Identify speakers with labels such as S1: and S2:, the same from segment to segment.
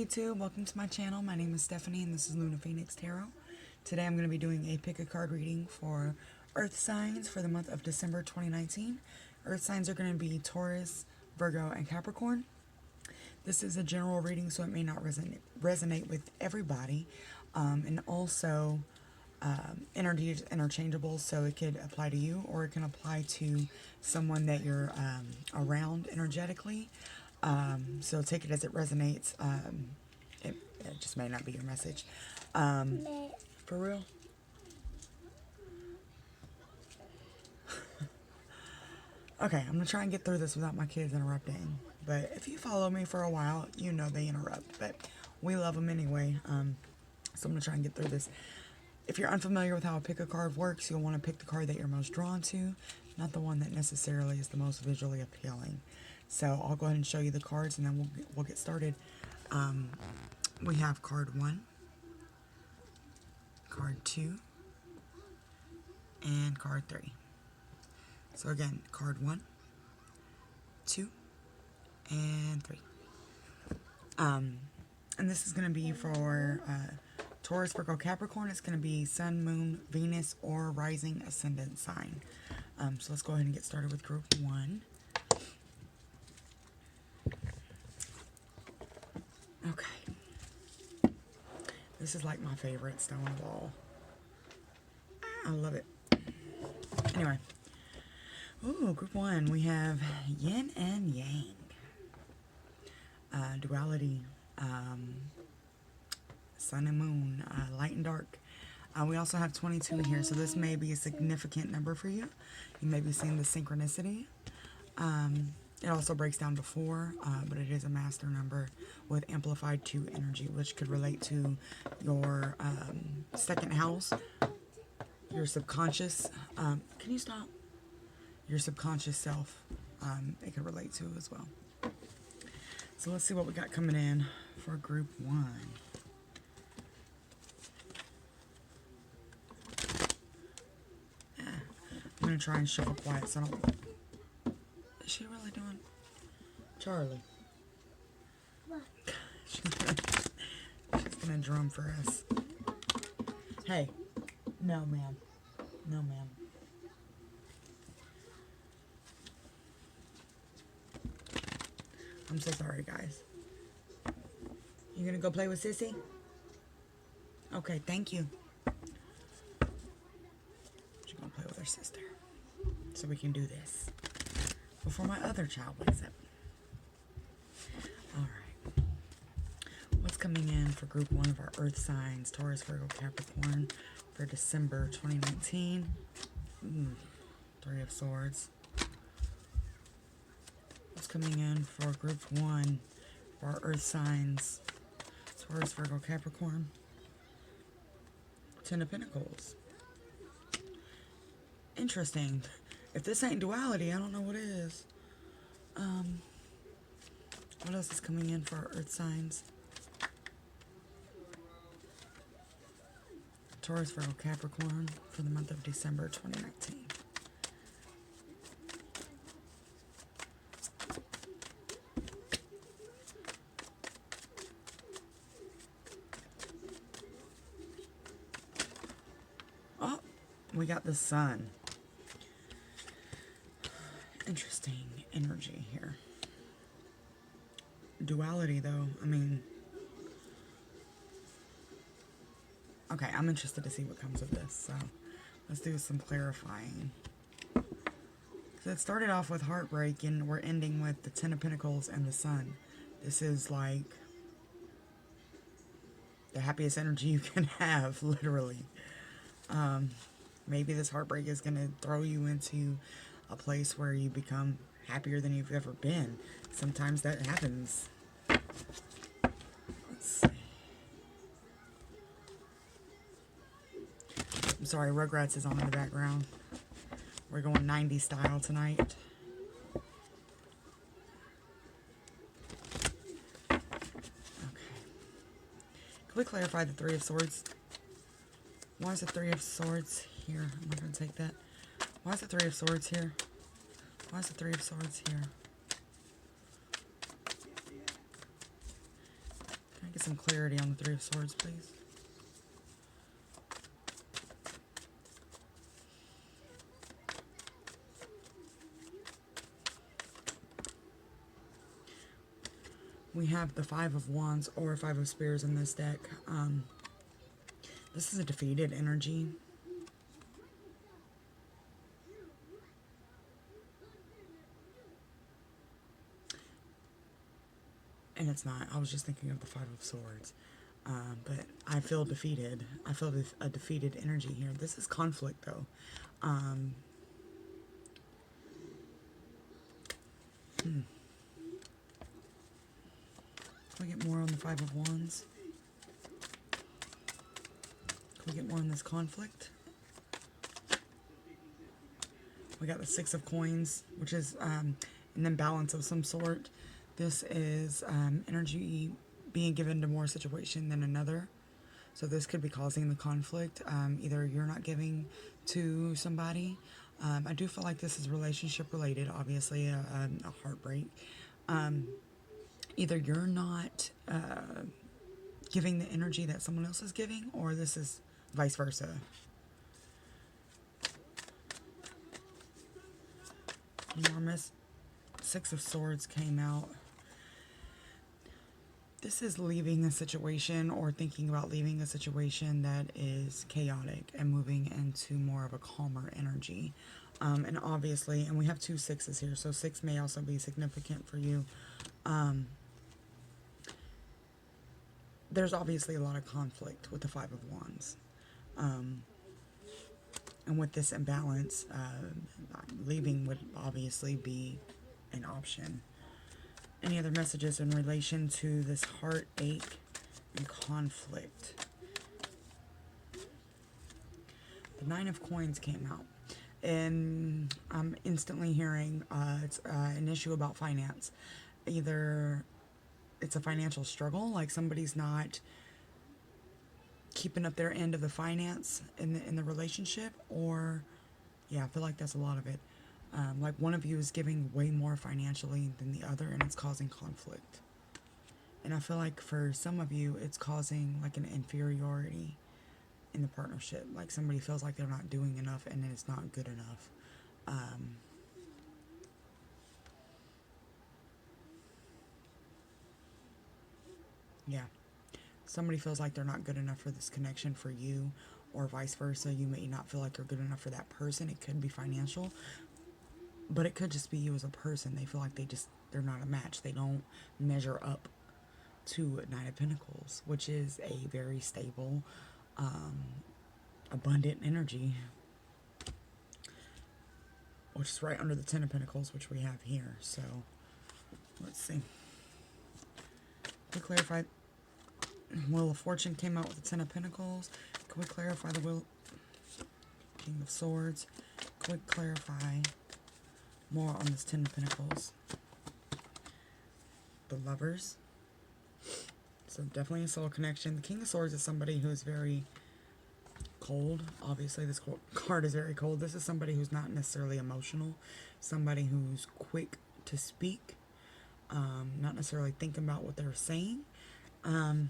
S1: YouTube, welcome to my channel. My name is Stephanie and this is Luna Phoenix Tarot. Today I'm going to be doing a pick a card reading for Earth signs for the month of December 2019. Earth signs are going to be Taurus, Virgo, and Capricorn. This is a general reading, so it may not resonate with everybody. And also, energy is interchangeable, so it could apply to you or it can apply to someone that you're around energetically. So take it as it resonates. It just may not be your message. For real? Okay, I'm going to try and get through this without my kids interrupting. But if you follow me for a while, you know they interrupt. But we love them anyway. So I'm going to try and get through this. If you're unfamiliar with how a pick a card works, you'll want to pick the card that you're most drawn to, not the one that necessarily is the most visually appealing. So I'll go ahead and show you the cards and then we'll get started. We have card 1, card 2, and card 3. So again, card 1, 2, and 3. And this is going to be for Taurus, Virgo, Capricorn. It's going to be Sun, Moon, Venus, or Rising Ascendant sign. So let's go ahead and get started with group 1. Okay. This is like my favorite stone of all. I love it. Anyway. Ooh, group 1. We have yin and yang. Duality. Sun and moon. Light and dark. We also have 22 here, so this may be a significant number for you. You may be seeing the synchronicity. It also breaks down to 4, but it is a master number with amplified 2 energy, which could relate to your second house, your subconscious. Can you stop? Your subconscious self. It could relate to as well. So let's see what we got coming in for group 1. I'm going to try and shuffle quiet so I don't... Is she really doing... Charlie.
S2: What?
S1: She's going to drum for us. Hey. No, ma'am. No, ma'am. I'm so sorry, guys. You going to go play with Sissy? Okay, thank you. She's going to play with her sister. So we can do this before my other child wakes up. Alright. What's coming in for group 1 of our earth signs, Taurus, Virgo, Capricorn, for December 2019? 3 of Swords. What's coming in for group 1 for our earth signs, Taurus, Virgo, Capricorn? 10 of Pentacles. Interesting. If this ain't duality, I don't know what is. What else is coming in for our earth signs? Taurus, Virgo, Capricorn for the month of December 2019. Oh, we got the Sun. Interesting energy here. Duality, though. I mean, okay, I'm interested to see what comes of this. So let's do some clarifying. So it started off with heartbreak, and we're ending with the 10 of Pentacles and the Sun. This is like the happiest energy you can have, literally. Maybe this heartbreak is going to throw you into a place where you become happier than you've ever been. Sometimes that happens. Let's see. I'm sorry, Rugrats is on in the background. We're going 90s style tonight. Okay. Can we clarify the 3 of Swords? Why is the 3 of Swords here? I'm not going to take that. Why is the 3 of Swords here? Why is the 3 of Swords here? Can I Get some clarity on the Three of Swords, please. We have the Five of Wands or Five of Spears in this deck. This is a defeated energy. And it's not. I was just thinking of the Five of Swords. But I feel defeated. I feel a defeated energy here. This is conflict, though. Can we get more on the Five of Wands? Can we get more on this conflict? We got the Six of Coins, which is an imbalance of some sort. This is energy being given to more situation than another. So this could be causing the conflict. Either you're not giving to somebody. I do feel like this is relationship related, obviously, a heartbreak. Either you're not giving the energy that someone else is giving, or this is vice versa. Enormous. Six of Swords came out. This is leaving a situation or thinking about leaving a situation that is chaotic and moving into more of a calmer energy. And obviously, and we have two sixes here, so 6 may also be significant for you. There's obviously a lot of conflict with the Five of Wands. And with this imbalance, leaving would obviously be an option. Any other messages in relation to this heartache and conflict? The Nine of Coins came out. And I'm instantly hearing it's an issue about finance. Either it's a financial struggle, like somebody's not keeping up their end of the finance in the relationship, or yeah, I feel like that's a lot of it. Like one of you is giving way more financially than the other, and it's causing conflict. And I feel like for some of you, it's causing like an inferiority in the partnership. Like somebody feels like they're not doing enough, and it's not good enough. Yeah. Somebody feels like they're not good enough for this connection for you, or vice versa. You may not feel like you're good enough for that person. It could be financial, but it could just be you as a person. They feel like they're not a match. They don't measure up to Nine of Pentacles, which is a very stable, abundant energy, which is right under the Ten of Pentacles, which we have here. So let's see. To clarify, Wheel of Fortune came out with the Ten of Pentacles. Can we clarify the King of Swords? Can we clarify more on this Ten of Pentacles? The Lovers. So definitely a soul connection. The King of Swords is somebody who is very cold. Obviously, this card is very cold. This is somebody who's not necessarily emotional. Somebody who's quick to speak. Not necessarily think about what they're saying. The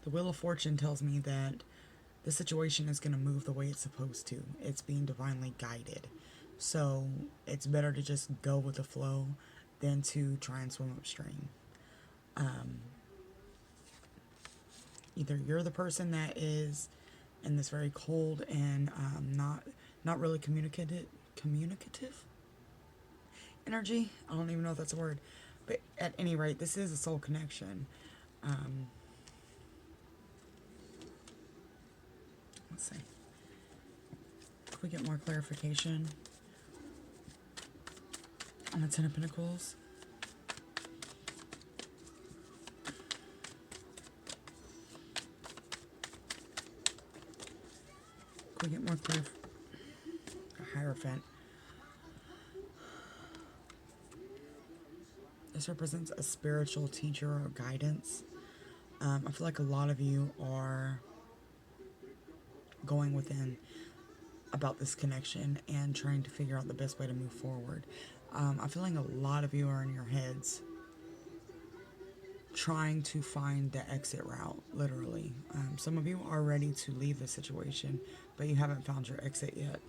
S1: Wheel of Fortune tells me that the situation is going to move the way it's supposed to. It's being divinely guided. So it's better to just go with the flow than to try and swim upstream. Either you're the person that is in this very cold and not really communicative energy. I don't even know if that's a word. But at any rate, this is a soul connection. Let's see. Can we get more clarification on the Ten of Pentacles? Can we get more clarification? A Hierophant. This represents a spiritual teacher or guidance. I feel like a lot of you are going within about this connection and trying to figure out the best way to move forward. I'm feeling a lot of you are in your heads trying to find the exit route, literally. Some of you are ready to leave the situation, but you haven't found your exit yet.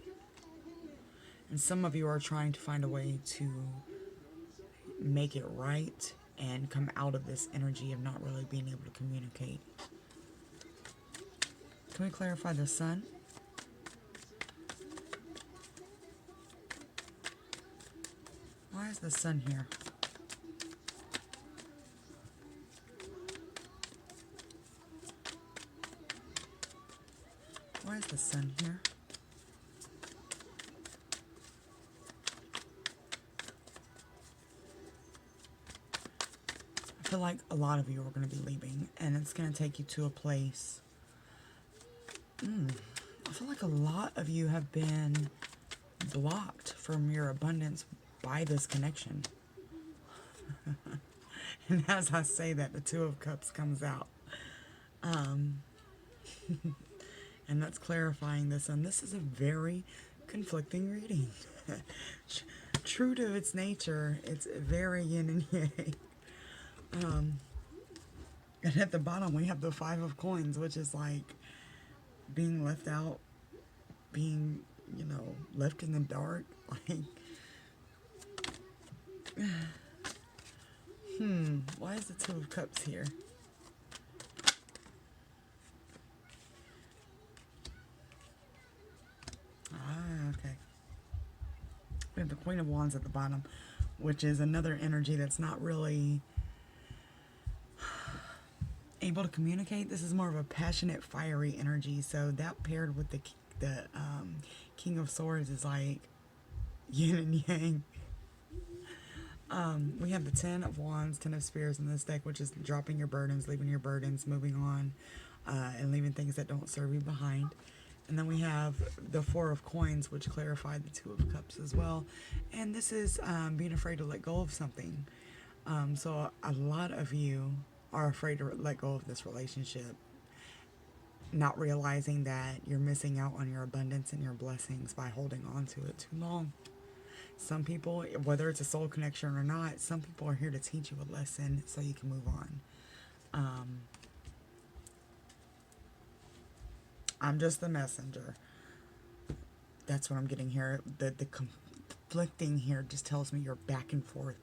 S1: And some of you are trying to find a way to make it right and come out of this energy of not really being able to communicate. Can we clarify the sun? Why is the sun here? Why is the sun here? I feel like a lot of you are going to be leaving, and it's going to take you to a place. I feel like a lot of you have been blocked from your abundance by this connection. And as I say that, the Two of Cups comes out. And that's clarifying this. And this is a very conflicting reading. True to its nature, it's very yin and yang. And at the bottom, we have the Five of Coins, which is like being left out, being, you know, left in the dark. Like, why is the Two of Cups here? Okay. We have the Queen of Wands at the bottom, which is another energy that's not really able to communicate. This is more of a passionate, fiery energy. So that paired with the King of Swords is like yin and yang. We have the Ten of Wands, Ten of Spears in this deck, which is dropping your burdens, leaving your burdens, moving on, and leaving things that don't serve you behind. And then we have the Four of Coins, which clarified the Two of Cups as well. And this is being afraid to let go of something. So a lot of you are afraid to let go of this relationship, not realizing that you're missing out on your abundance and your blessings by holding on to it too long. Some people, whether it's a soul connection or not, some people are here to teach you a lesson so you can move on. I'm just the messenger. That's what I'm getting here. The conflicting here just tells me you're back and forth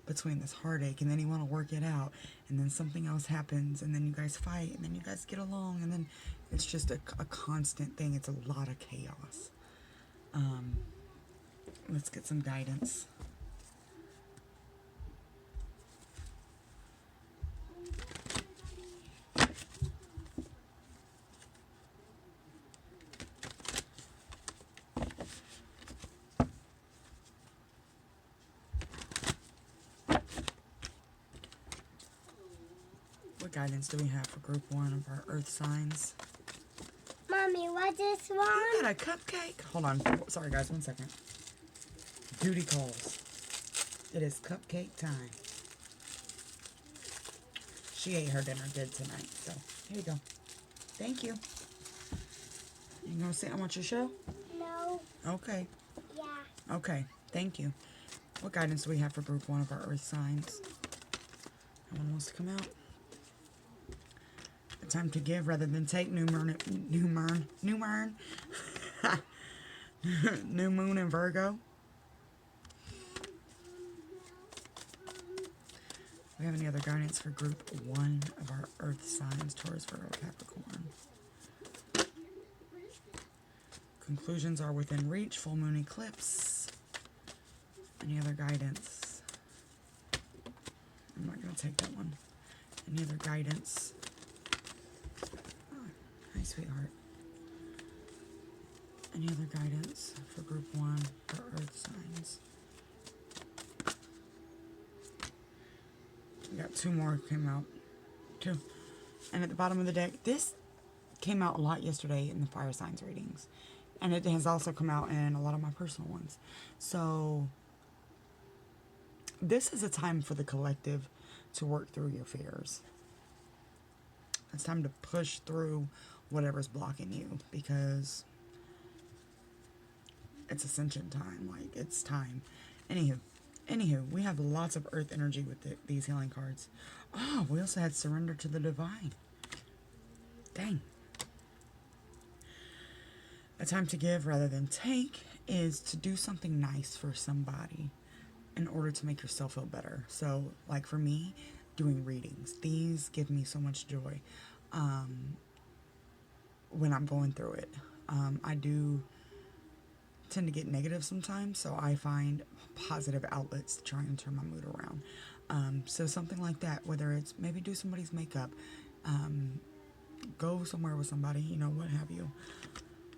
S1: between this heartache, and then you want to work it out, and then something else happens, and then you guys fight, and then you guys get along, and then it's just a constant thing. It's a lot of chaos. Let's get some guidance. What guidance do we have for group 1 of our earth signs?
S2: Mommy, what's this one?
S1: You got a cupcake? Hold on. Sorry, guys. 1 second. Duty calls. It is cupcake time. She ate her dinner good tonight. So, here you go. Thank you. You gonna sit and watch your show?
S2: No.
S1: Okay.
S2: Yeah.
S1: Okay. Thank you. What guidance do we have for group 1 of our earth signs? No one wants to come out. Time to give rather than take. New moon new moon in Virgo. We have any other guidance for group 1 of our earth signs? Taurus, Virgo, Capricorn. Conclusions are within reach. Full moon eclipse. Any other guidance? I'm not going to take that one. Any other guidance? Hi, sweetheart. Any other guidance for group 1 for earth signs? We got 2 more came out. 2. And at the bottom of the deck, this came out a lot yesterday in the fire signs readings. And it has also come out in a lot of my personal ones. So this is a time for the collective to work through your fears. It's time to push through whatever's blocking you, because it's ascension time. Like, it's time. Anywho, Anywho, we have lots of earth energy with these healing cards. Oh, we also had surrender to the divine. Dang. A time to give rather than take is to do something nice for somebody in order to make yourself feel better. So, like for me, doing readings. These give me so much joy when I'm going through it. I do tend to get negative sometimes, so I find positive outlets to try and turn my mood around. So something like that, whether it's maybe do somebody's makeup, go somewhere with somebody, you know, what have you.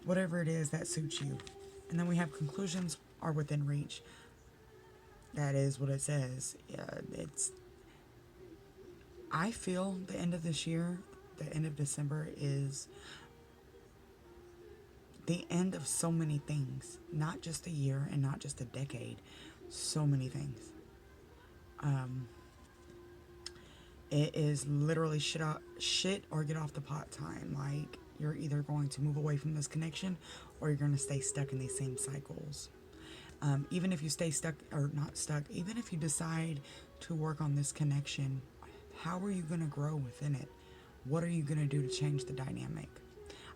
S1: Whatever it is that suits you. And then we have conclusions are within reach. That is what it says. I feel the end of this year, the end of December is the end of so many things. Not just a year and not just a decade. So many things. It is literally shit or get off the pot time. Like, you're either going to move away from this connection or you're going to stay stuck in these same cycles. Even if you stay stuck, or not stuck, even if you decide to work on this connection, how are you going to grow within it? What are you going to do to change the dynamic?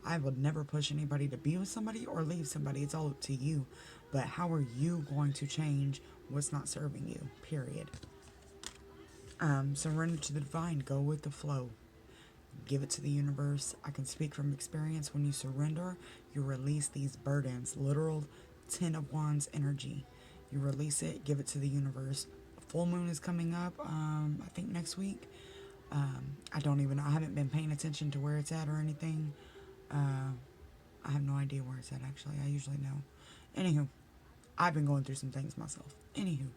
S1: I would never push anybody to be with somebody or leave somebody. It's all up to you. But how are you going to change what's not serving you? Period. Surrender to the divine. Go with the flow. Give it to the universe. I can speak from experience. When you surrender, you release these burdens. Literal 10 of Wands energy. You release it, give it to the universe. Full moon is coming up, I think next week. I don't even know. I haven't been paying attention to where it's at or anything. I have no idea where it's at, actually. I usually know. Anywho, I've been going through some things myself. Anywho,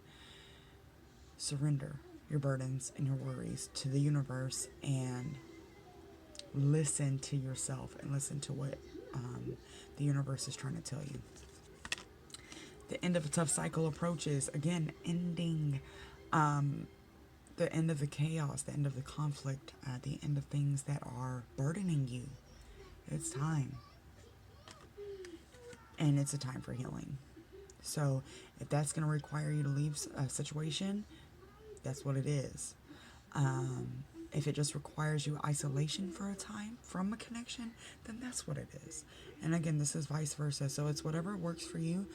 S1: surrender your burdens and your worries to the universe and listen to yourself and listen to what the universe is trying to tell you. The end of a tough cycle approaches. Again, ending the end of the chaos, the end of the conflict, the end of things that are burdening you. It's time. And it's a time for healing. So if that's going to require you to leave a situation, that's what it is. If it just requires you isolation for a time from a connection, then that's what it is. And again, this is vice versa. So it's whatever works for you.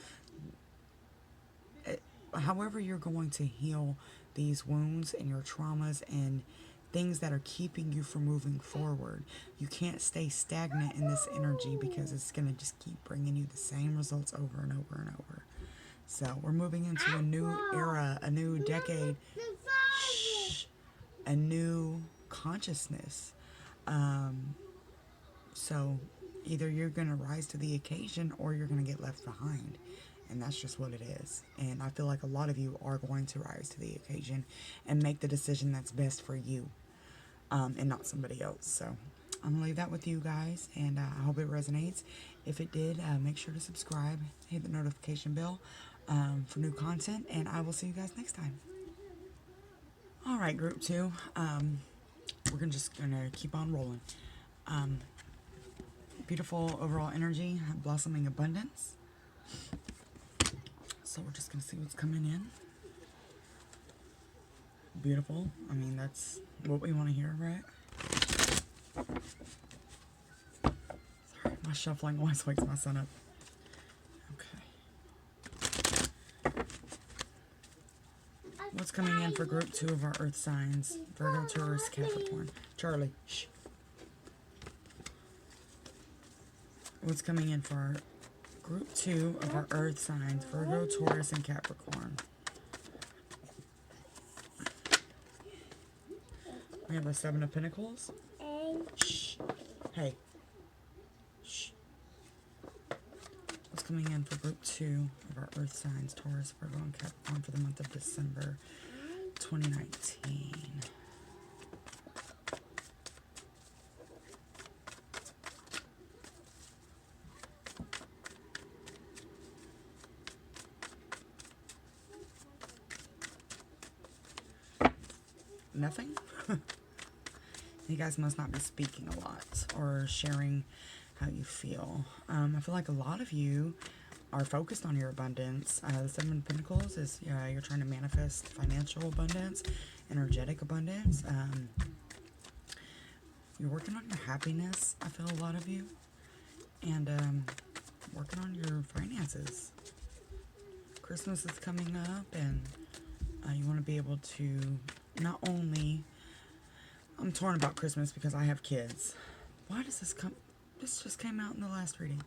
S1: However you're going to heal these wounds and your traumas and things that are keeping you from moving forward. You can't stay stagnant in this energy because it's going to just keep bringing you the same results over and over and over. So we're moving into a new era, a new decade, a new consciousness. So either you're going to rise to the occasion or you're going to get left behind. And that's just what it is. And I feel like a lot of you are going to rise to the occasion and make the decision that's best for you, and not somebody else. So I'm going to leave that with you guys, and I hope it resonates. If it did, make sure to subscribe, hit the notification bell for new content, and I will see you guys next time. All right, group 2. We're just going to keep on rolling. Beautiful overall energy, blossoming abundance. So we're just going to see what's coming in. Beautiful. I mean, that's what we want to hear, right? Sorry, my shuffling always wakes my son up. Okay. What's coming in for group 2 of our earth signs? Virgo, Taurus, Capricorn. Charlie, shh. What's coming in for our group 2 of our earth signs? Virgo, Taurus, and Capricorn. We have a 7 of Pentacles. Shh. Hey. Shh. What's coming in for group 2 of our earth signs? Taurus, Virgo, and Capricorn for the month of December 2019. Nothing? You guys must not be speaking a lot or sharing how you feel. I feel like a lot of you are focused on your abundance. The Seven of Pentacles is you're trying to manifest financial abundance, energetic abundance. You're working on your happiness, I feel, a lot of you. And working on your finances. Christmas is coming up, and you want to be able to not only... I'm torn about Christmas because I have kids. Why does this come... This just came out in the last reading.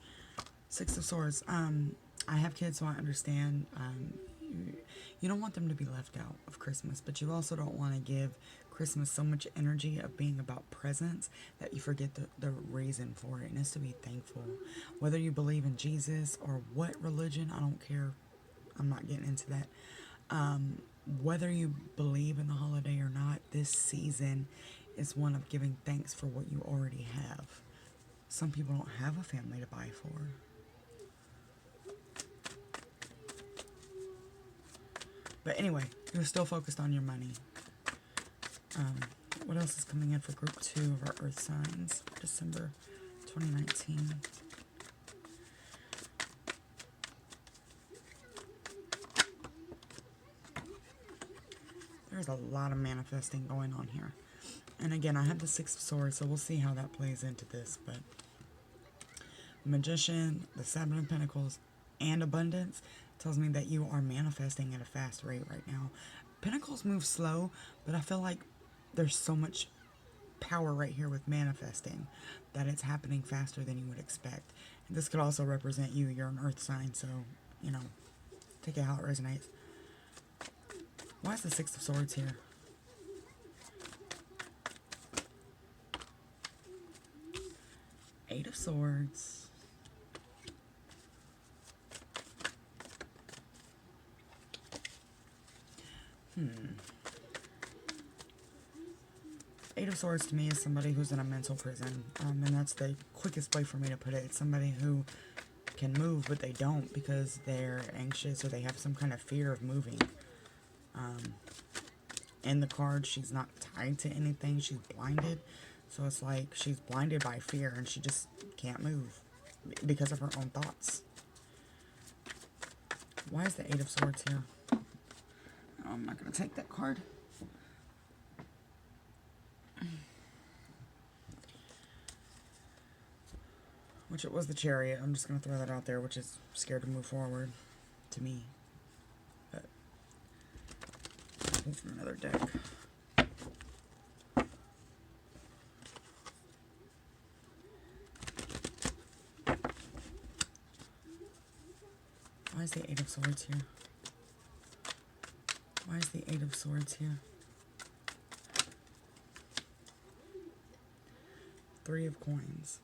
S1: Six of Swords. I have kids, so I understand. You don't want them to be left out of Christmas, but you also don't want to give Christmas so much energy of being about presents that you forget the reason for it, and it's to be thankful. Whether you believe in Jesus or what religion, I don't care. I'm not getting into that. Whether you believe in the holiday or not, this season is one of giving thanks for what you already have. Some people don't have a family to buy for. But anyway, you're still focused on your money. What else is coming in for group 2 of our Earth signs, December 2019? There's a lot of manifesting going on here. And again, I have the Six of Swords, so we'll see how that plays into this. But Magician, the Seven of Pentacles, and Abundance tells me that you are manifesting at a fast rate right now. Pentacles move slow, but I feel like there's so much power right here with manifesting that it's happening faster than you would expect. And this could also represent you. You're an Earth sign, so, you know, take it how it resonates. Why is the Six of Swords here? Eight of Swords. Eight of Swords to me is somebody who's in a mental prison, and that's the quickest way for me to put it. It's somebody who can move, but they don't because they're anxious or they have some kind of fear of moving. In the card, she's not tied to anything. She's blinded. So it's like she's blinded by fear and she just can't move because of her own thoughts. Why is the Eight of Swords here? Oh, I'm not going to take that card. Which it was the Chariot. I'm just going to throw that out there, which is scared to move forward to me. But pull from another deck. Why is the Eight of Swords here? Why is the Eight of Swords here? Three of Coins,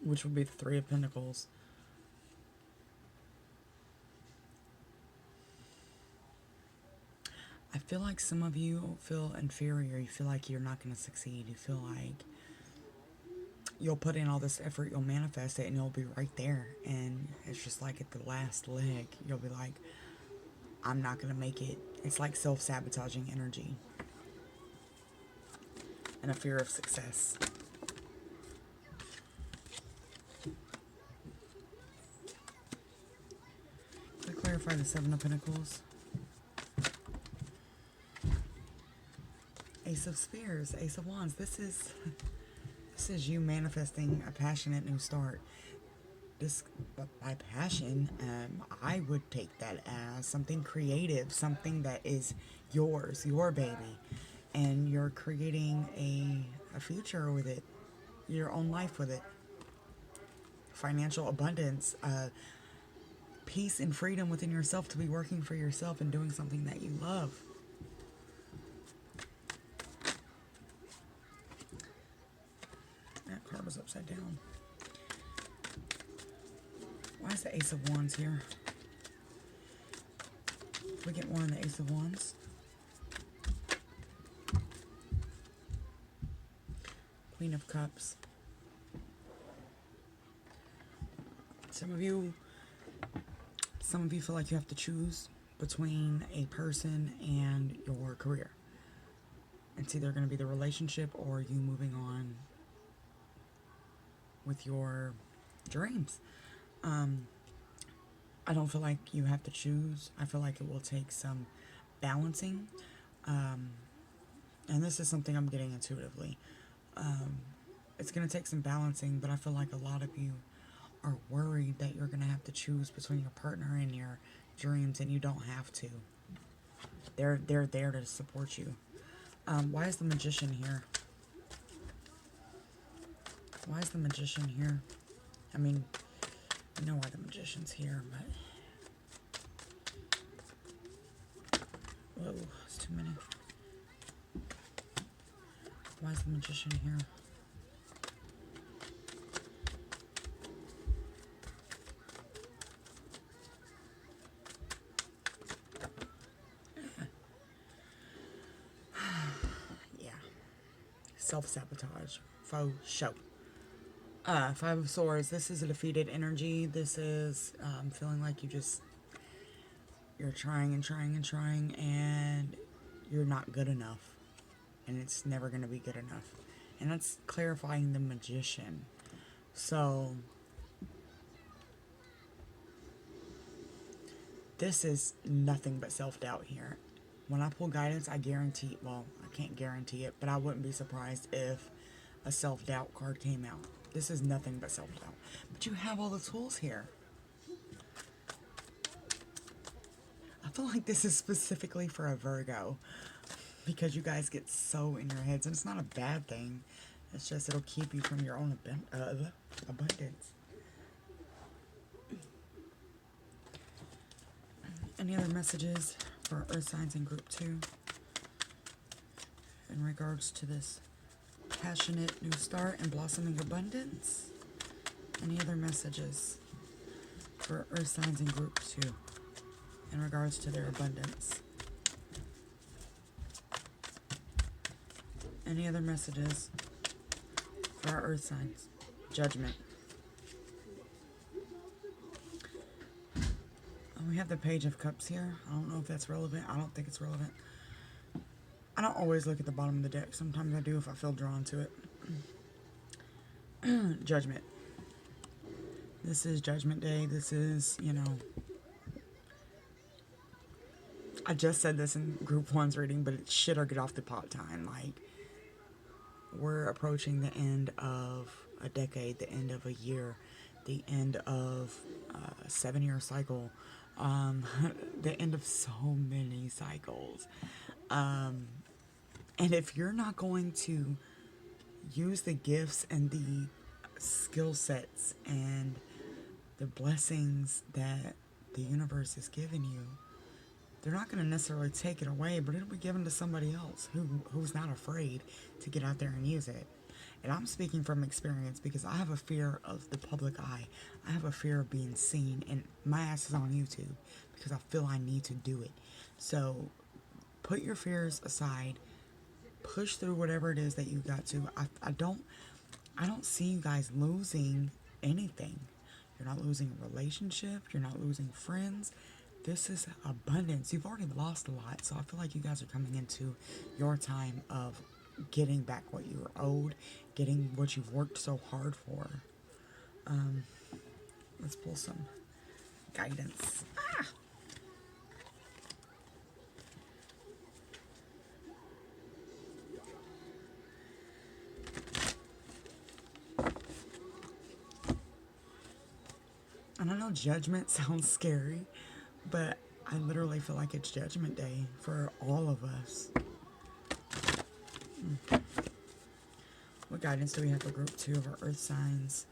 S1: which would be the Three of Pentacles. I feel like some of you feel inferior. You feel like you're not going to succeed. You feel like you'll put in all this effort, you'll manifest it, and you'll be right there. And it's just like at the last leg, you'll be like, I'm not going to make it. It's like self-sabotaging energy. And a fear of success. To clarify the Seven of Pentacles. Ace of Spears, Ace of Wands. This is you manifesting a passionate new start. By passion, I would take that as something creative, something that is yours, your baby, and you're creating a future with it, your own life with it. Financial abundance, peace and freedom within yourself to be working for yourself and doing something that you love. That card was upside down. Why is the Ace of Wands here? If we get one in the Ace of Wands. Queen of Cups. Some of you feel like you have to choose between a person and your career. It's either going to be the relationship or you moving on with your dreams. I don't feel like you have to choose. I feel like it will take some balancing. And this is something I'm getting intuitively. It's going to take some balancing, but I feel like a lot of you are worried that you're going to have to choose between your partner and your dreams, and you don't have to. They're there to support you. Why is the Magician here? Why is the Magician here? I mean, you know why the Magician's here, but... Whoa, it's too many. Why is the Magician here? Yeah. Self-sabotage. Faux show. Five of Swords. This is a defeated energy. This is feeling like you're trying and trying and trying, and you're not good enough. And it's never going to be good enough. And that's clarifying the Magician. So, this is nothing but self-doubt here. When I pull guidance, I guarantee, well, I can't guarantee it, but I wouldn't be surprised if a self-doubt card came out. This is nothing but self-doubt. But you have all the tools here. I feel like this is specifically for a Virgo, because you guys get so in your heads, and it's not a bad thing. It's just it'll keep you from your own abundance. Any other messages for Earth signs in group 2 in regards to this passionate new start and blossoming abundance? Any other messages for Earth signs in group 2 in regards to their abundance? Any other messages for our Earth signs? Judgment. We have the Page of Cups here. I don't know if that's relevant. I don't think it's relevant. I don't always look at the bottom of the deck. Sometimes I do if I feel drawn to it. Judgment. This is Judgment Day. This is, you know... I just said this in Group 1's reading, but it's shit or get off the pot time. Like, we're approaching the end of a decade, the end of a year, the end of a 7-year cycle. The end of so many cycles. And if you're not going to use the gifts and the skill sets and the blessings that the universe has given you, they're not going to necessarily take it away, but it'll be given to somebody else who's not afraid to get out there and use it. And I'm speaking from experience because I have a fear of the public eye. I have a fear of being seen, and my ass is on YouTube because I feel I need to do it. So put your fears aside. Push through whatever it is that you got to. I don't see you guys losing anything. You're not losing a relationship. You're not losing friends. This is abundance. You've already lost a lot, so I feel like you guys are coming into your time of getting back what you were owed, getting what you've worked so hard for. Let's pull some guidance. And I know judgment sounds scary, but I literally feel like it's Judgment Day for all of us. What guidance do we have for Group 2 of our Earth signs?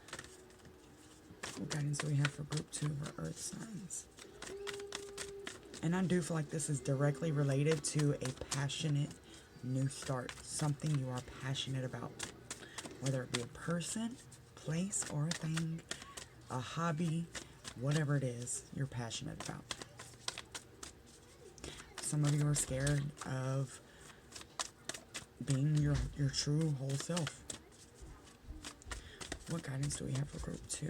S1: What guidance do we have for Group 2 of our Earth signs? And I do feel like this is directly related to a passionate new start. Something you are passionate about. Whether it be a person, place, or a thing, a hobby, whatever it is you're passionate about. Some of you are scared of being your true whole self. What guidance do we have for Group 2?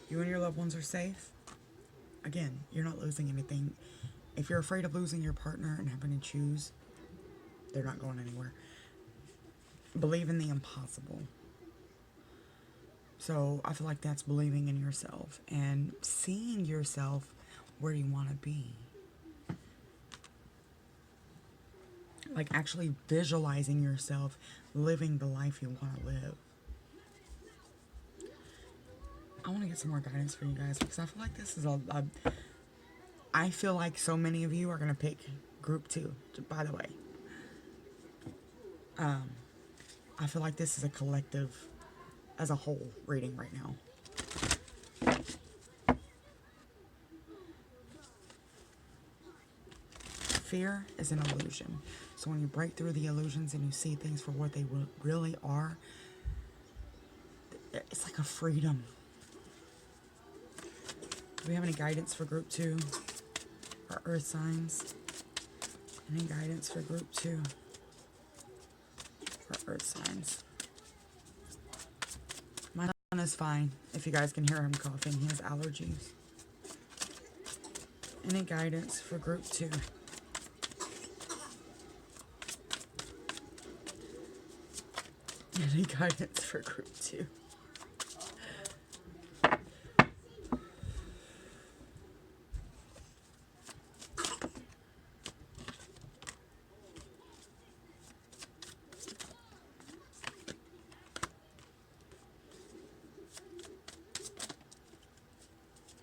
S1: You and your loved ones are safe. Again, you're not losing anything. If you're afraid of losing your partner and having to choose, They're not going anywhere. Believe in the impossible. So I feel like that's believing in yourself and seeing yourself where you want to be. Like actually visualizing yourself living the life you want to live. I want to get some more guidance for you guys because I feel like this is I feel like so many of you are going to pick group 2, by the way. I feel like this is a collective, as a whole, reading right now. Fear is an illusion. So when you break through the illusions and you see things for what they really are, it's like a freedom. Do we have any guidance for group 2? Our earth signs? Any guidance for group 2? For earth signs? My son is fine. If you guys can hear him coughing, he has allergies. Any guidance for group 2? Any guidance for group 2?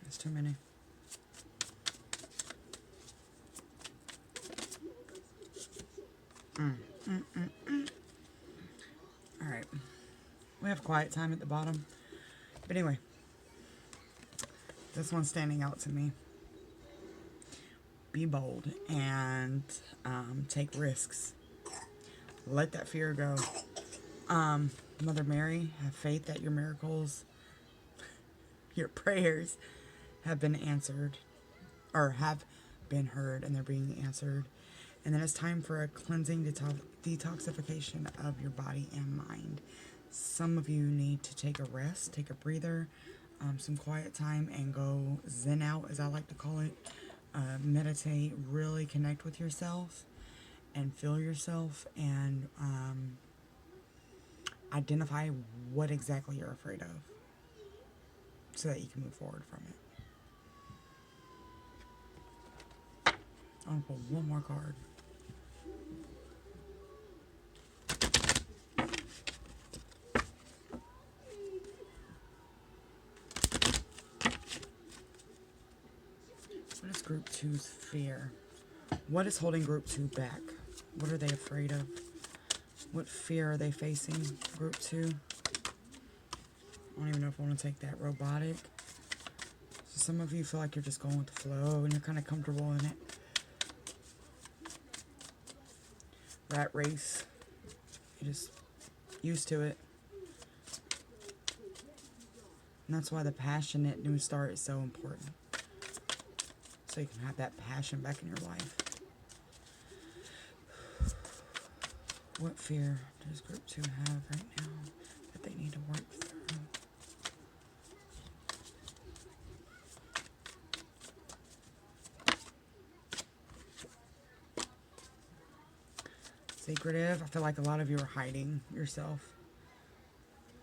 S1: That's too many. Alright. We have quiet time at the bottom. But anyway. This one's standing out to me. Be bold and take risks. Let that fear go. Mother Mary, have faith that your miracles, your prayers have been answered. Or have been heard and they're being answered. And then it's time for a cleansing detoxification of your body and mind. Some of you need to take a rest, take a breather, some quiet time, and go zen out, as I like to call it. Meditate, really connect with yourself and feel yourself, and identify what exactly you're afraid of so that you can move forward from it. I'm going to pull one more card. What is group 2's fear? What is holding group 2 back? What are they afraid of? What fear are they facing, group 2? I don't even know if I want to take that. Robotic. So some of you feel like you're just going with the flow and you're kind of comfortable in it. Rat race. You're just used to it. And that's why the passionate new start is so important. So you can have that passion back in your life. What fear does group 2 have right now that they need to work through? Secretive. I feel like a lot of you are hiding yourself.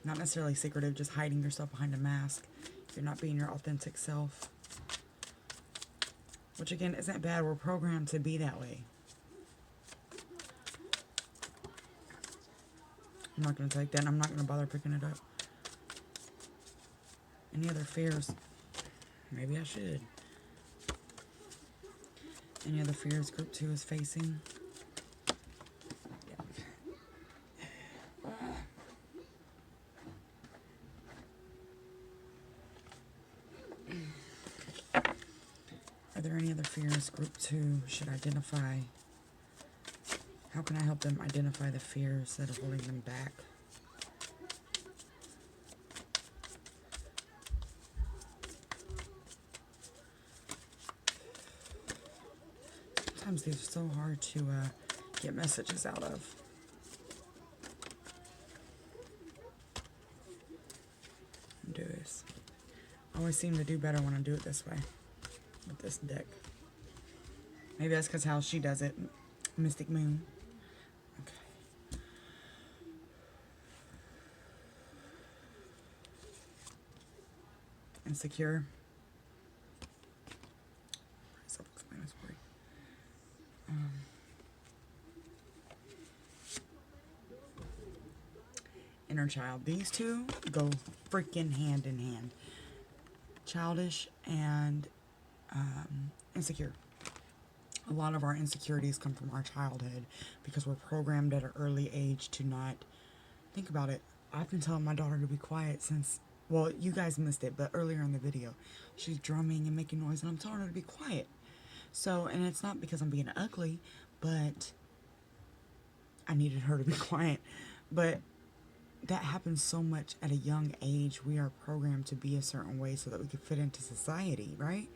S1: Not necessarily secretive, just hiding yourself behind a mask. You're not being your authentic self. Which again, isn't bad. We're programmed to be that way. I'm not going to take that. I'm not going to bother picking it up. Any other fears? Maybe I should. Any other fears group 2 is facing? Are there any other fears group 2 should identify? How can I help them identify the fears that are holding them back? Sometimes these are so hard to get messages out of. Do this. I always seem to do better when I do it this way. With this deck. Maybe that's because how she does it. Mystic Moon. insecure. Self-explanatory. Inner child. These two go freaking hand in hand. Childish and insecure. A lot of our insecurities come from our childhood because we're programmed at an early age to not think about it. I've been telling my daughter to be quiet since, well, you guys missed it, but earlier in the video, she's drumming and making noise, and I'm telling her to be quiet. So, and it's not because I'm being ugly, but I needed her to be quiet. But that happens so much at a young age. We are programmed to be a certain way so that we can fit into society, right?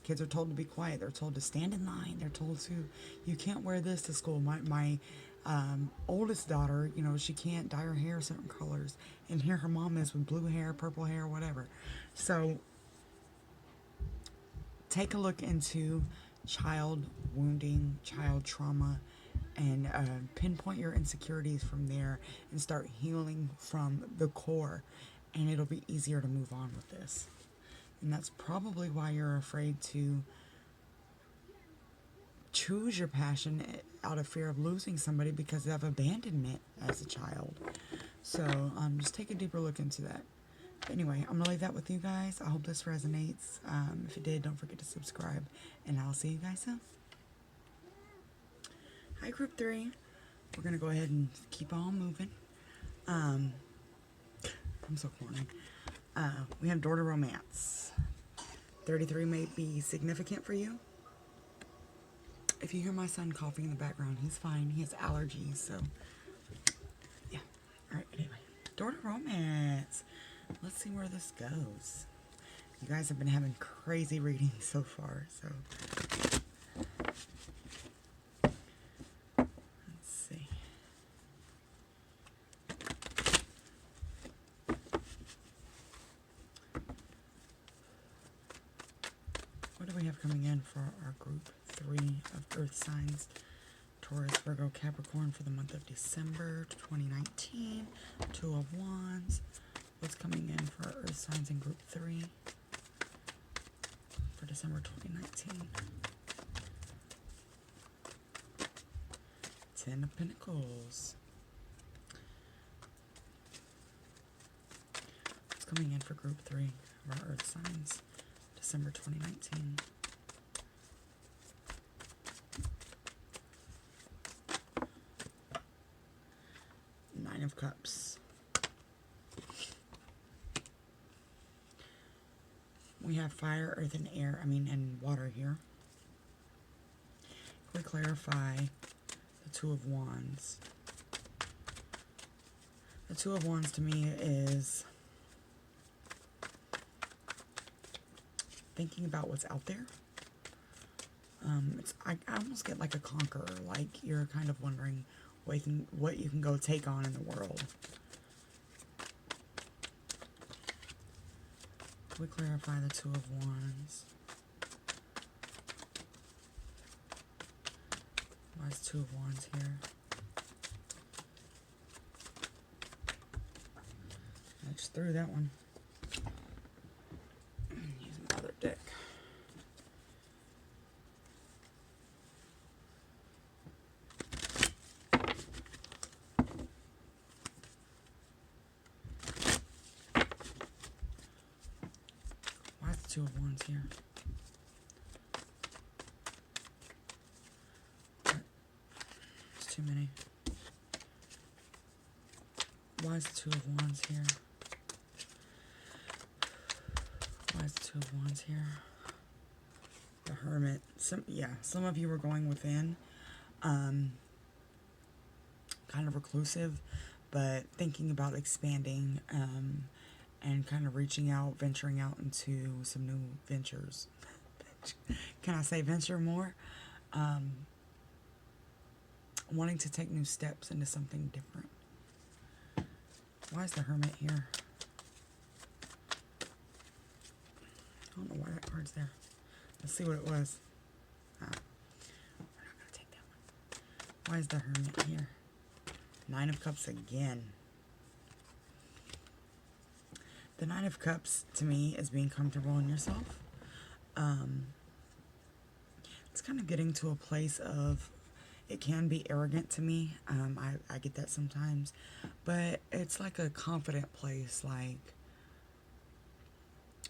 S1: Kids are told to be quiet. They're told to stand in line. They're told to, you can't wear this to school. My oldest daughter, you know, she can't dye her hair certain colors. And here her mom is with blue hair, purple hair, whatever. So take a look into child wounding, child trauma, and pinpoint your insecurities from there and start healing from the core. And it'll be easier to move on with this. And that's probably why you're afraid to choose your passion out of fear of losing somebody because of abandonment as a child. So just take a deeper look into that. But anyway, I'm going to leave that with you guys. I hope this resonates. If it did, don't forget to subscribe. And I'll see you guys soon. Hi, Group 3. We're going to go ahead and keep on moving. I'm so corny. We have Door to Romance. 33 may be significant for you. If you hear my son coughing in the background, he's fine. He has allergies, so yeah. Alright, anyway. Door to Romance. Let's see where this goes. You guys have been having crazy readings so far, so let's see. What do we have coming in for our group 3 of Earth signs? Taurus, Virgo, Capricorn for the month of December 2019. 2 of Wands. What's coming in for our Earth signs in group 3 for December 2019? 10 of Pentacles. What's coming in for group 3 of our Earth signs? December 2019. Nine of Cups. We have fire, earth, and air, and water here. Can we clarify the Two of Wands? The Two of Wands to me is thinking about what's out there. I almost get like a conqueror, like you're kind of wondering what you can go take on in the world. Can we clarify the Two of Wands? Why is Two of Wands here? I just threw that one. Use another deck. Why is the Two of Wands here? It's too many. Why is the Two of Wands here? Why is the Two of Wands here? The Hermit. Some of you were going within. Kind of reclusive, but thinking about expanding and kind of reaching out, venturing out into some new ventures. Can I say venture more? Wanting to take new steps into something different. Why is the Hermit here? I don't know why that card's there. Let's see what it was. We're not going to take that one. Why is the Hermit here? Nine of Cups again. The Nine of Cups, to me, is being comfortable in yourself. It's kind of getting to a place of, it can be arrogant to me. I get that sometimes. But it's like a confident place. Like,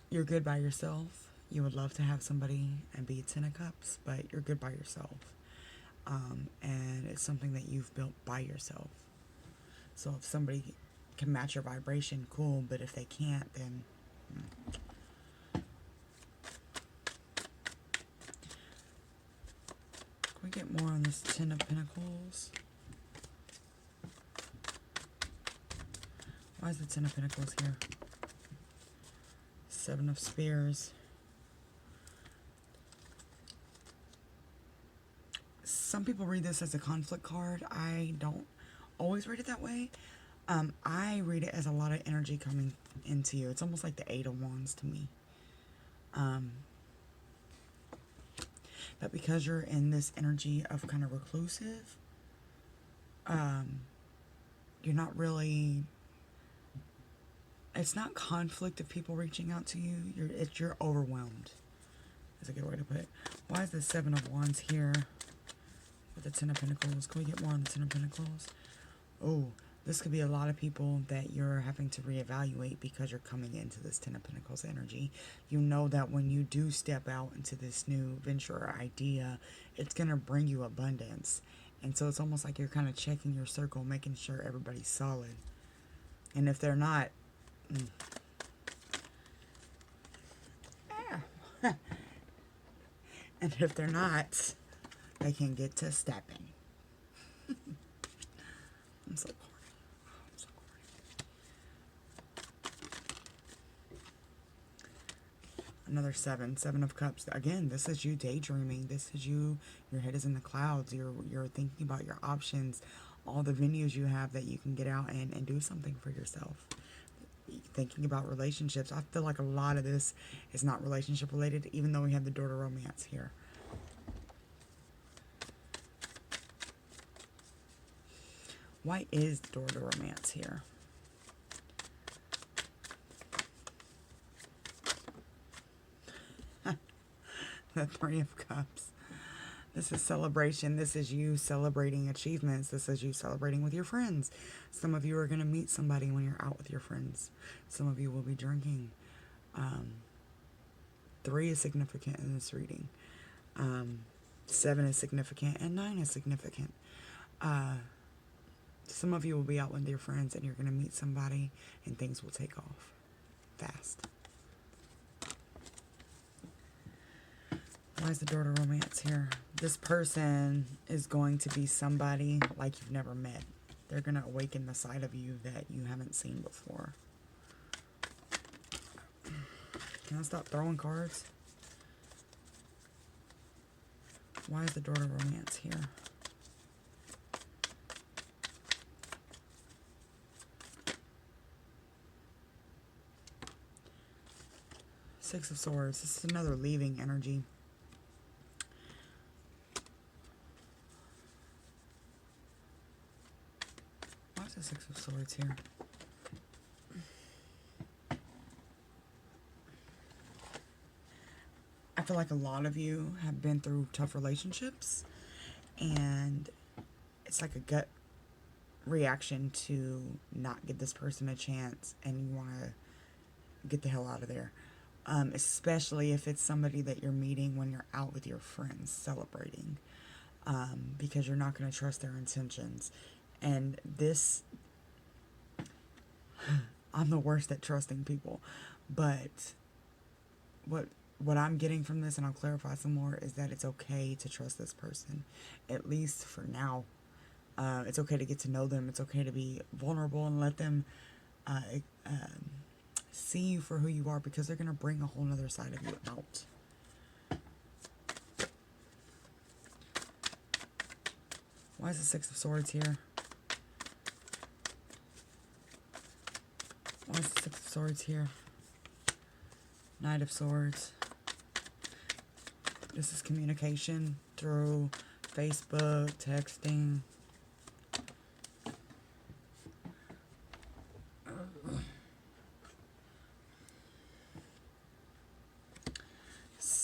S1: you're good by yourself. You would love to have somebody and be 10 of Cups, but you're good by yourself. And it's something that you've built by yourself. So if somebody can match your vibration, cool. But if they can't, then... Can we get more on this 10 of Pentacles? Why is the 10 of Pentacles here? 7 of Spears. Some people read this as a conflict card. I don't always read it that way. I read it as a lot of energy coming into you. It's almost like the 8 of Wands to me. But because you're in this energy of kind of reclusive, you're not really... It's not conflict of people reaching out to you. You're overwhelmed. That's a good way to put it. Why is the 7 of Wands here with the 10 of Pentacles? Can we get more on the 10 of Pentacles? Oh, this could be a lot of people that you're having to reevaluate because you're coming into this 10 of Pentacles energy. You know that when you do step out into this new venture or idea, it's going to bring you abundance. And so it's almost like you're kind of checking your circle, making sure everybody's solid. And if they're not... And if they're not, they can get to stepping. I'm so corny. I'm so corny. Another 7 of Cups. Again, this is you daydreaming. This is you. Your head is in the clouds. You're thinking about your options, all the venues you have that you can get out and do something for yourself. Thinking about relationships. I feel like a lot of this is not relationship related, even though we have the door to romance here. Why is the door to romance here? The 3 of Cups. This is celebration. This is you celebrating achievements. This is you celebrating with your friends. Some of you are going to meet somebody when you're out with your friends. Some of you will be drinking. 3 is significant in this reading. 7 is significant and 9 is significant. Some of you will be out with your friends and you're going to meet somebody and things will take off fast. Why is the door to romance here? This person is going to be somebody like you've never met. They're going to awaken the side of you that you haven't seen before. Can I stop throwing cards? Why is the door to romance here? Six of Swords. This is another leaving energy. Why is the Six of Swords here? I feel like a lot of you have been through tough relationships and it's like a gut reaction to not give this person a chance and you want to get the hell out of there. Especially if it's somebody that you're meeting when you're out with your friends celebrating, because you're not going to trust their intentions. And this, I'm the worst at trusting people, but what I'm getting from this, and I'll clarify some more, is that it's okay to trust this person, at least for now. It's okay to get to know them. It's okay to be vulnerable and let them see you for who you are, because they're going to bring a whole nother side of you out. Why is the Six of Swords here? Why is the Six of Swords here? Knight of Swords. This is communication through Facebook, texting.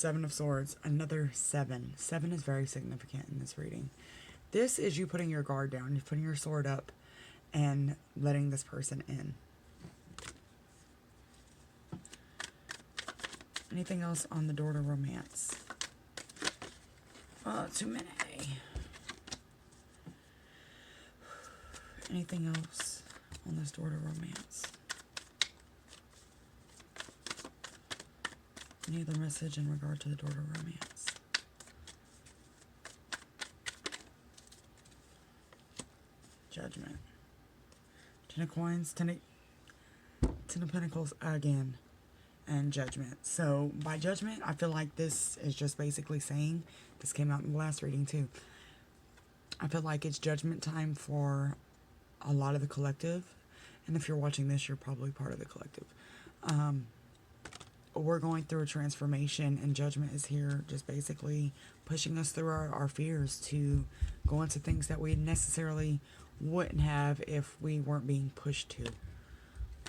S1: Seven of Swords, another 7. 7 is very significant in this reading. This is you putting your guard down, you're putting your sword up and letting this person in. Anything else on the door to romance? Oh, too many. Anything else on this door to romance? Any other message in regard to the door to romance? Judgment. Ten of Coins, Ten of Pentacles again, and Judgment. So by Judgment, I feel like this is just basically saying, this came out in the last reading too, I feel like it's judgment time for a lot of the collective. And if you're watching this, you're probably part of the collective. We're going through a transformation, and Judgment is here just basically pushing us through our fears to go into things that we necessarily wouldn't have if we weren't being pushed to.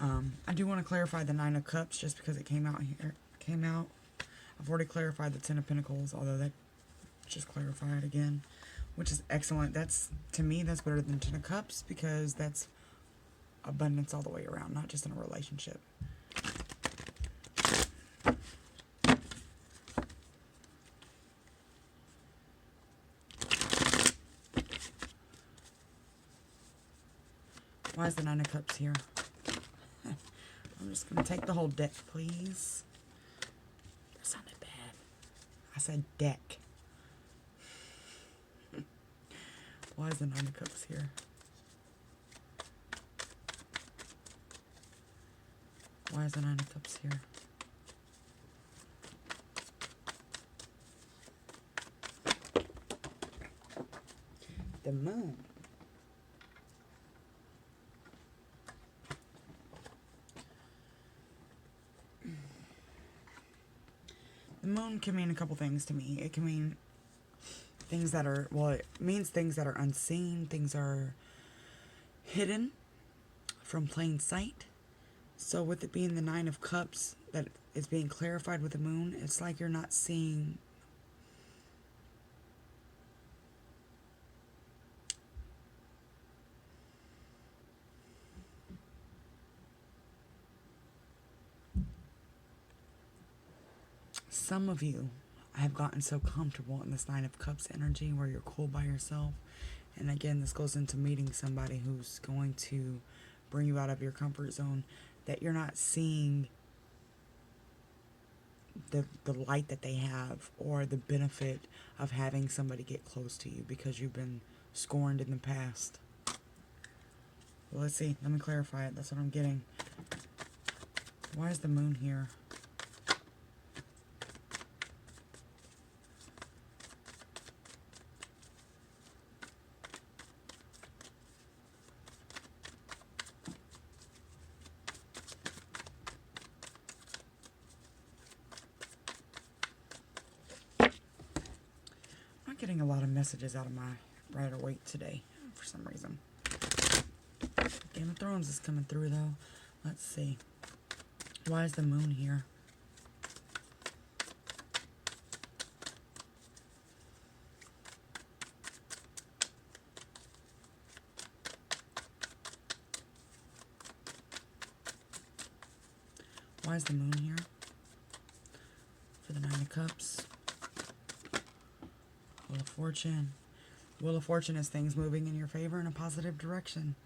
S1: I do want to clarify the Nine of Cups just because it came out here. I've already clarified the Ten of Pentacles, although that just clarified again, which is excellent. That's, to me, that's better than Ten of Cups because that's abundance all the way around, not just in a relationship. Why is the Nine of Cups here? I'm just going to take the whole deck, please. That sounded bad. I said deck. Why is the Nine of Cups here? Why is the Nine of Cups here? The Moon. The Moon can mean a couple things to me. It can mean things that are, well, it means things that are unseen, things are hidden from plain sight. So with it being the Nine of Cups that is being clarified with the Moon, it's like you're not seeing some of you have gotten so comfortable in this Nine of Cups energy where you're cool by yourself. And again, this goes into meeting somebody who's going to bring you out of your comfort zone, that you're not seeing the light that they have or the benefit of having somebody get close to you because you've been scorned in the past. Well, let's see. Let me clarify it. That's what I'm getting. Why is the Moon here? Getting a lot of messages out of my Rider-Waite today for some reason. Game of Thrones is coming through though. Let's see. Why is the Moon here? Why is the Moon here? For the Nine of Cups. Wheel of Fortune. Wheel of Fortune is things moving in your favor in a positive direction.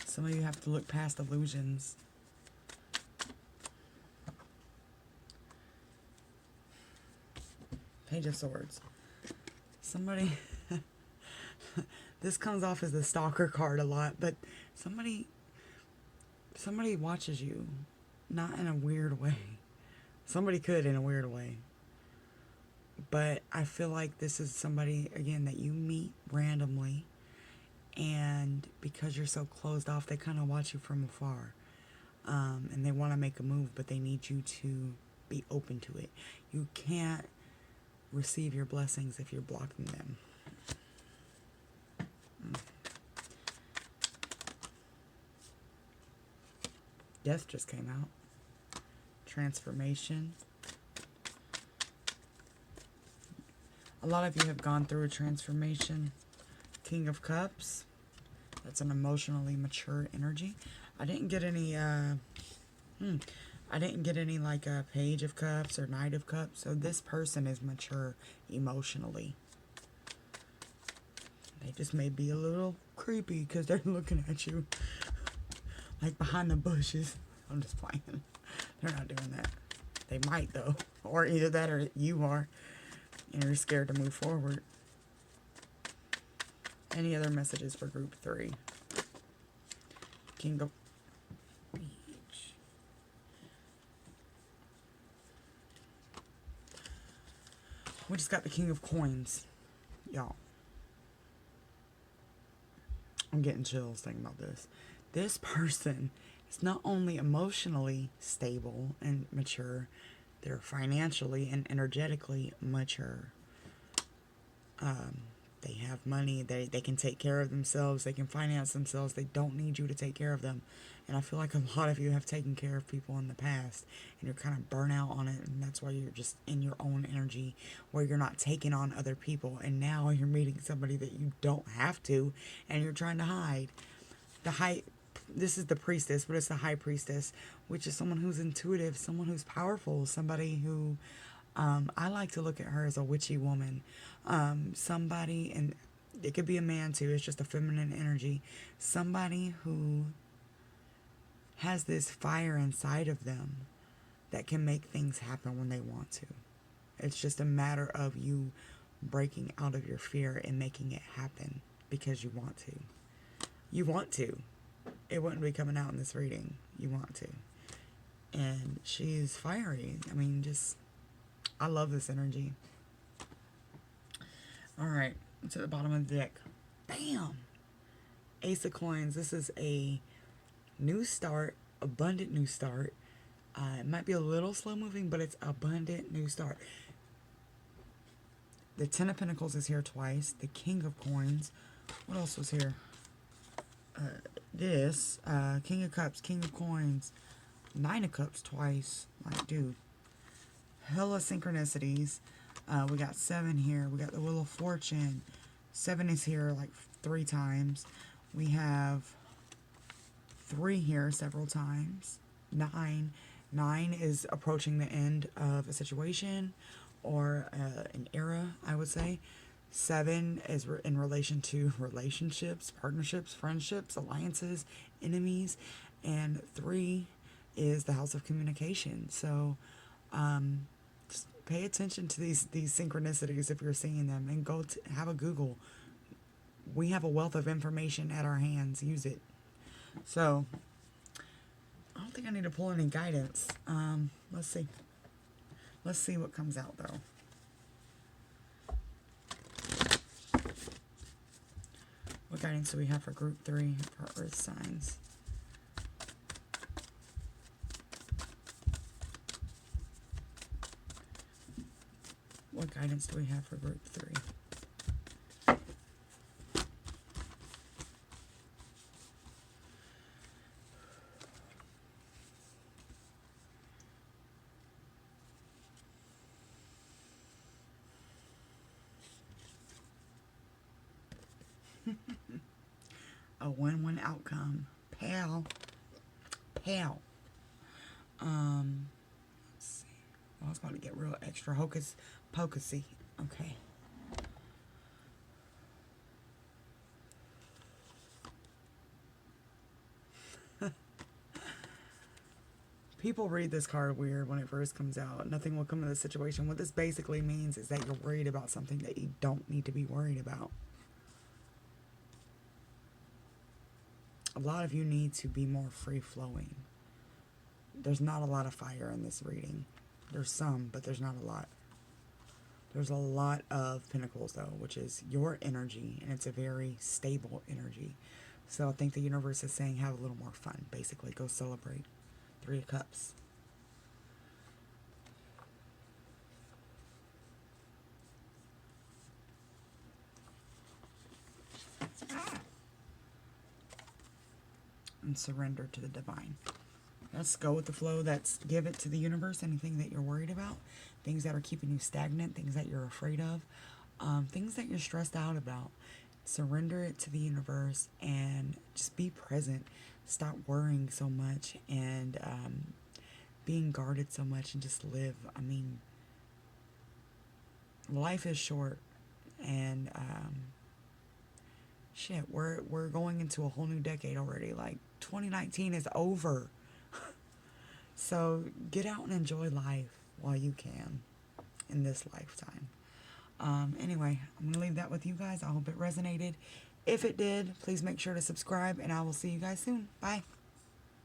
S1: Some of you have to look past illusions. Page of Swords. Somebody... this comes off as the stalker card a lot, but somebody watches you. Not in a weird way. Somebody could in a weird way. But I feel like this is somebody, again, that you meet randomly. And because you're so closed off, they kind of watch you from afar. And they want to make a move, but they need you to be open to it. You can't receive your blessings if you're blocking them. Death just came out. transformation. A lot of you have gone through a transformation. King of Cups. That's an emotionally mature energy. I didn't get any, like a Page of Cups or Knight of Cups. So this person is mature emotionally. They just may be a little creepy because they're looking at you like behind the bushes. I'm just playing. They're not doing that. They might though. Or either that or you are. And you're scared to move forward. Any other messages for group 3? King of Beach. We just got the King of Coins. Y'all. I'm getting chills thinking about this. This person is not only emotionally stable and mature, they're financially and energetically mature. They have money. They can take care of themselves. They can finance themselves. They don't need you to take care of them. And I feel like a lot of you have taken care of people in the past. And you're kind of burnt out on it. And that's why you're just in your own energy. Where you're not taking on other people. And now you're meeting somebody that you don't have to. And you're trying to hide. This is the priestess. But it's the high priestess. Which is someone who's intuitive. Someone who's powerful. Somebody who... I like to look at her as a witchy woman. Somebody, and it could be a man too, it's just a feminine energy. Somebody who has this fire inside of them that can make things happen when they want to. It's just a matter of you breaking out of your fear and making it happen because you want to. You want to. It wouldn't be coming out in this reading. You want to. And she's fiery. I mean, I love this energy. Alright, to the bottom of the deck. Bam! Ace of Coins. This is a new start, abundant new start. It might be a little slow moving, but it's abundant new start. The Ten of Pentacles is here twice. The King of Coins. What else was here? King of Cups, King of Coins. Nine of Cups twice. Like, dude. Hella synchronicities. We got 7 here. We got the Wheel of Fortune. 7 is here like 3 times. We have 3 here several times. 9. 9 is approaching the end of a situation or an era, I would say. 7 is in relation to relationships, partnerships, friendships, alliances, enemies. And 3 is the house of communication. So, just pay attention to these synchronicities if you're seeing them, and go have a Google. We have a wealth of information at our hands. Use it. So, I don't think I need to pull any guidance. Let's see. Let's see what comes out, though. What guidance do we have for group 3 for Earth signs? What guidance do we have for group 3? A win-win outcome. Pal. Let's see. I was about to get real extra hocus pocusy. Okay. People read this card weird when it first comes out. Nothing will come of the situation. What this basically means is that you're worried about something that you don't need to be worried about. A lot of you need to be more free-flowing. There's not a lot of fire in this reading. There's some, but there's not a lot. There's a lot of pentacles, though, which is your energy, and it's a very stable energy. So I think the universe is saying have a little more fun, basically. Go celebrate. 3 of Cups. And surrender to the divine. Let's go with the flow. That's give it to the universe. Anything that you're worried about, things that are keeping you stagnant, things that you're afraid of, things that you're stressed out about. Surrender it to the universe and just be present. Stop worrying so much and being guarded so much and just live. I mean, life is short, and shit, we're going into a whole new decade already. Like 2019 is over. So get out and enjoy life while you can in this lifetime. Anyway, I'm going to leave that with you guys. I hope it resonated. If it did, please make sure to subscribe, and I will see you guys soon. Bye.